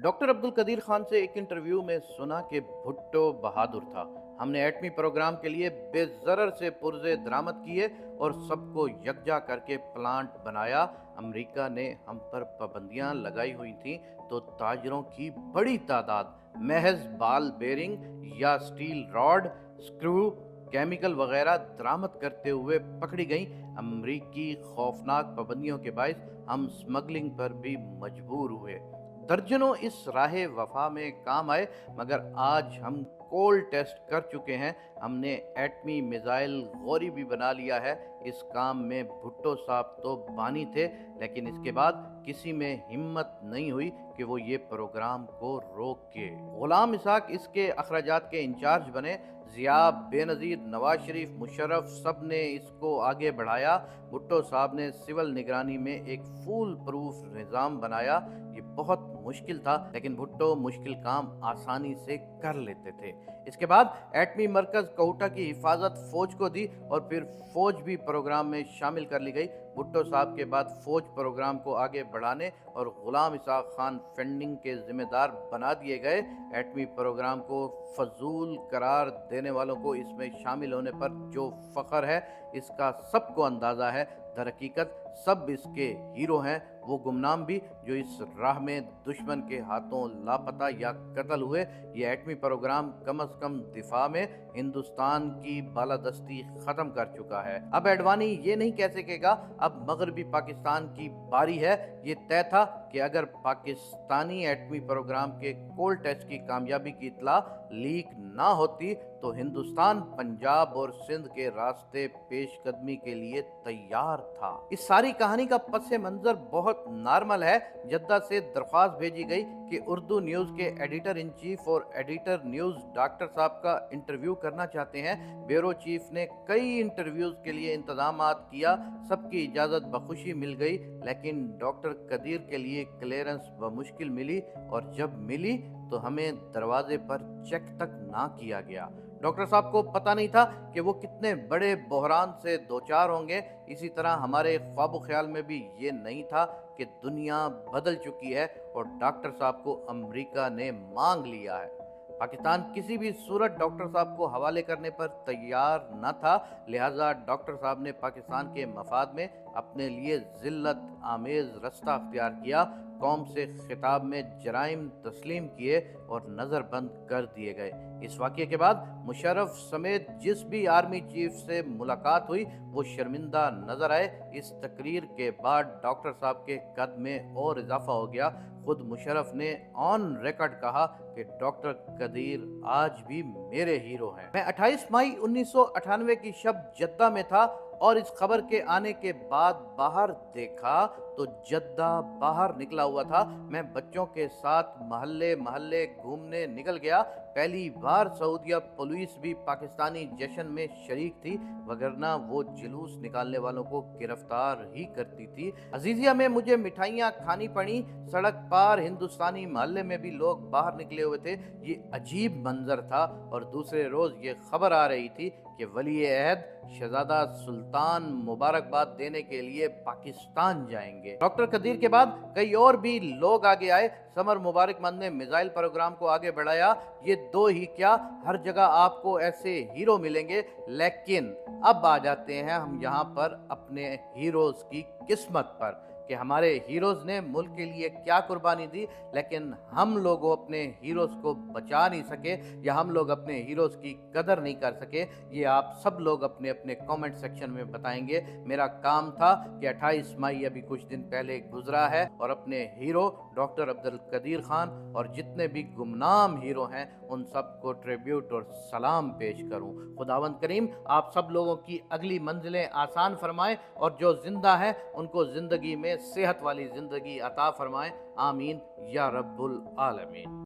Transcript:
Doctor Abdul Qadeer Khan से एक interview में सुना कि भुट्टो बहादुर था। हमने एटमी प्रोग्राम के लिए बेज़रर से पुर्जे दरामद किए और सबको यकजा करके प्लांट बनाया। अमेरिका ने हम पर पाबंदियां लगाई हुई थीं तो ताजरों की बड़ी तादाद महज बाल बेरिंग या स्टील रॉड, स्क्रू, केमिकल वगैरह दरामद करते हुए पकड़ी गई। अमरीकी खौफनाक पाबंदियों के बायस हम स्मगलिंग पर भी मजबूर हुए। दर्जनों इस राह वफा में काम आए, मगर आज हम कोल टेस्ट कर चुके हैं। हमने एटमी मिसाइल गौरी भी बना लिया है। इस काम में भुट्टो साहब तो बानी थे, लेकिन इसके बाद किसी में हिम्मत नहीं हुई कि वो ये प्रोग्राम को रोक के। गुलाम इसाक इसके अखराजात के इंचार्ज बने। जिया, बेनज़ीर, नवाज शरीफ, मुशर्रफ सब ने इसको आगे बढ़ाया। भुट्टो साहब ने सिविल निगरानी में एक फूल प्रूफ निज़ाम बनाया। ये बहुत मुश्किल था, लेकिन भुट्टो मुश्किल काम आसानी से कर लेते थे। इसके बाद एटमी मरकज कोहटा की हिफाजत फौज को दी और फिर फौज भी प्रोग्राम में शामिल कर ली गई। भुट्टो साहब के बाद फौज प्रोग्राम को आगे बढ़ाने और गुलाम इसाक खान फंडिंग के जिम्मेदार बना दिए गए। एटमी प्रोग्राम को फजूल करार देने वालों को इसमें शामिल होने पर जो फख्र है, इसका सबको अंदाज़ा है। दरहकीकत सब इसके हीरो हैं, वो गुमनाम भी जो इस राह में दुश्मन के हाथों लापता या कत्ल हुए। ये एटमी प्रोग्राम कम अज कम दिफा में हिंदुस्तान की बालादस्ती खत्म कर चुका है। अब एडवानी ये नहीं कह सकेगा अब मगरबी पाकिस्तान की बारी है। ये तय था कि अगर पाकिस्तानी एटमी प्रोग्राम के कोल टेस्ट की कामयाबी की इत्तला लीक ना होती तो हिंदुस्तान पंजाब और सिंध के रास्ते पेशकदमी के लिए तैयार था। इस सारी कहानी का पस मंजर बहुत नॉर्मल है। जद्दा से दरख्वास्त भेजी गई कि उर्दू न्यूज़ के एडिटर इन चीफ और एडिटर न्यूज़ डॉक्टर साहब का इंटरव्यू करना चाहते हैं। ब्यूरो चीफ ने कई इंटरव्यूज़ के लिए इंतजामात किया, सबकी इजाज़त बखुशी मिल गई, लेकिन डॉक्टर कदीर के लिए क्लियरेंस बमुश्किल मिली, और जब मिली तो हमें दरवाजे पर चेक तक ना किया गया। डॉक्टर साहब को पता नहीं था कि वो कितने बड़े बहरान से दोचार होंगे। इसी तरह हमारे ख्वाब ख्याल में भी ये नहीं था कि दुनिया बदल चुकी है और डॉक्टर साहब को अमेरिका ने मांग लिया है। पाकिस्तान किसी भी सूरत डॉक्टर साहब को हवाले करने पर तैयार न था, लिहाजा डॉक्टर साहब ने पाकिस्तान के मफाद में अपने लिए जिल्लत आमेज रास्ता अख्तियार किया। कौम से खिताब में जराइम तस्लीम किए और नज़रबंद कर दिए गए। इस वाक़ये के बाद मुशर्रफ समेत जिस भी आर्मी चीफ से मुलाकात हुई वो शर्मिंदा नजर आए। इस तकरीर के बाद डॉक्टर साहब के कद में और इजाफा हो गया। खुद मुशर्रफ ने ऑन रिकॉर्ड कहा कि डॉक्टर कदीर आज भी मेरे हीरो हैं। मैं 28 मई 1998 की शब जद्दा में था और इस खबर के आने के बाद बाहर देखा तो जद्दा बाहर निकला हुआ था। मैं बच्चों के साथ महल्ले महल्ले घूमने निकल गया। पहली बार सऊदिया पुलिस भी पाकिस्तानी जश्न में शरीक थी, वगरना वो जुलूस निकालने वालों को गिरफ्तार ही करती थी। अजीजिया में मुझे मिठाइयाँ खानी पड़ी। सड़क पार हिंदुस्तानी महल्ले में भी लोग बाहर निकले हुए थे। ये अजीब मंजर था। और दूसरे रोज ये खबर आ रही थी कि वली अहद शहजादा सुल्तान मुबारकबाद देने के लिए पाकिस्तान जाएंगे। डॉक्टर कदीर के बाद कई और भी लोग आगे आए। समर मुबारकमंद ने मिसाइल प्रोग्राम को आगे बढ़ाया। ये दो ही क्या, हर जगह आपको ऐसे हीरो मिलेंगे। लेकिन अब आ जाते हैं हम यहाँ पर अपने हीरोज की किस्मत पर कि हमारे हीरोज ने मुल्क के लिए क्या कुर्बानी दी, लेकिन हम लोगों अपने हीरोज को बचा नहीं सके या हम लोग अपने हीरोज की कदर नहीं कर सके। ये आप सब लोग अपने अपने कमेंट सेक्शन में बताएंगे। मेरा काम था कि 28 मई अभी कुछ दिन पहले गुजरा है और अपने हीरो डॉक्टर अब्दुल कदीर खान और जितने भी गुमनाम हीरो हैं उन सबको ट्रिब्यूट और सलाम पेश करूं। खुदावंद करीम आप सब लोगों की अगली मंजिलें आसान फरमाएं और जो जिंदा हैं उनको जिंदगी में सेहत वाली जिंदगी अता फरमाएं। आमीन या रब्बुल आलमीन।